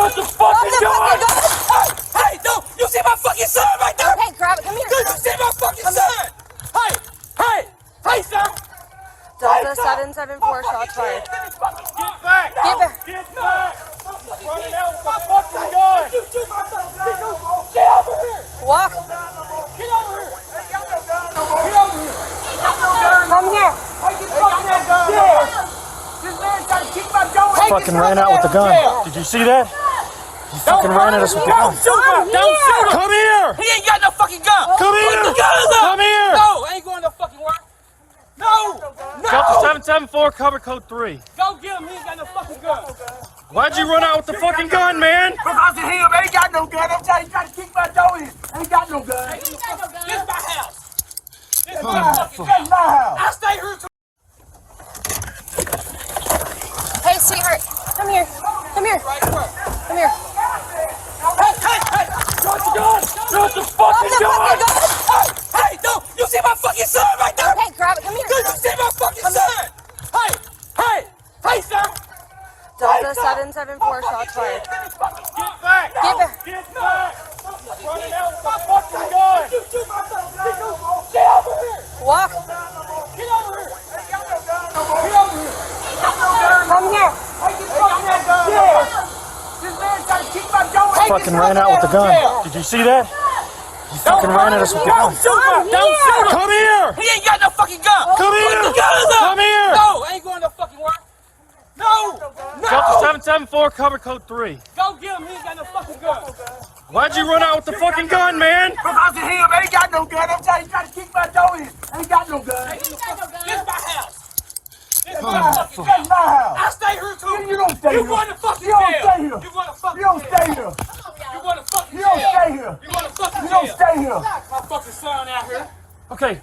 Drop the fucking gun! Hey, no! You see my fucking son right there? Hey, grab it. Come here. Do you see my fucking son? Hey, sir! Delta 774, shots fired. Get back! Get back. Get back! Running out with the fucking gun! Get over here! Walk. Get over here! Get over here! Come here. Fucking ran out with the gun. Did you see that? He fucking ran at us with the gun. Don't shoot him! Don't shoot him! Come here! He ain't got no fucking gun! Come Put here! the guns up! Come here! No, ain't going no fucking work! No! Delta 774, cover code 3. Go get him, he ain't got no fucking gun! Why'd you run out with the fucking gun, man? Because of him, ain't got no gun. I'm trying to kick my door in. Ain't got no gun. This is my house! This is Oh, my fucking That's house! my house. I stay here too! Hey, sweetheart. Come here. Come here. Come here. Hey! Drop the gun! Drop the fucking gun! Hey, no! You see my fucking son right there? Hey, grab it. Come here. Do you see my fucking son? Hey, sir! Delta 774, shots fired. Get back! Get back. Get back! Running out with the fucking gun! Get over here! Walk. Get over here! Get over here! Come here. Fucking ran out with the gun. Did you see that? He fucking ran at us with the gun. Don't shoot him! Don't shoot him! Come here! He ain't got no fucking gun! Come Put here! the guns up! Come here! No, ain't going no fucking work! No! Delta 774, cover code 3. Go get him, he ain't got no fucking gun! Why'd you run out with the fucking gun, man? Because of him, ain't got no gun. I'm trying to kick my door in. Ain't got no gun. This is my house! This is Oh, my fucking That's house! my house. I stay here too! You don't stay You here. going to fucking You don't jail! stay here. You going to fucking You don't jail! stay here. You going to fucking You don't jail! stay here. You going to fucking You don't jail! stay here. My fucking son out here! Okay.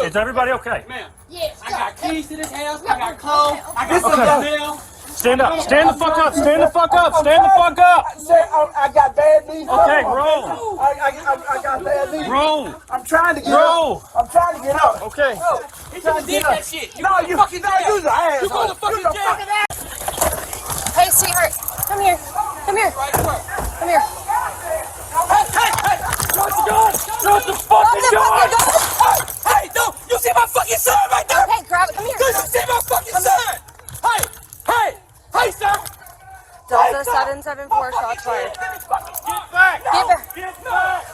Is everybody okay? Man, I got keys to this house, I got clothes, I got something Okay. to Stand up. Stand the fuck up. Stand the fuck up. Stand the fuck up. I got bad knees. Okay, roll. I got bad knees. Roll. I'm trying to get Roll. up. I'm trying to get up. Okay. He just did that shit! You No, going to you fucking jail! you's an asshole. You going to fucking You's a jail! fucking ass. Hey, sweetheart. Come here. Come here. Right where? Come here. Hey! Drop the gun! Drop the fucking gun! Hey, no! You see my fucking son right there? Hey, grab it. Come here. Do you see my fucking son? Hey, sir! Delta 774, shots fired. Get back! Get back. Get back!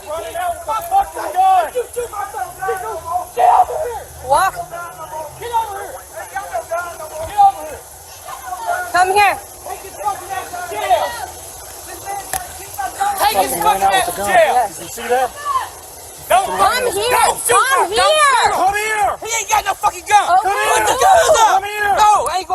Running out with the fucking gun! Get over here! Walk. Get over here! Get over here! Come here. Take his fucking ass to jail! Take his Fucking ran fucking out ass with the to gun. jail! Did you see that? Don't Come here. Don't shoot Come him! Don't here. shoot him! Come here. He ain't got no fucking gun! Come Put here. the guns up! Come here. No, ain't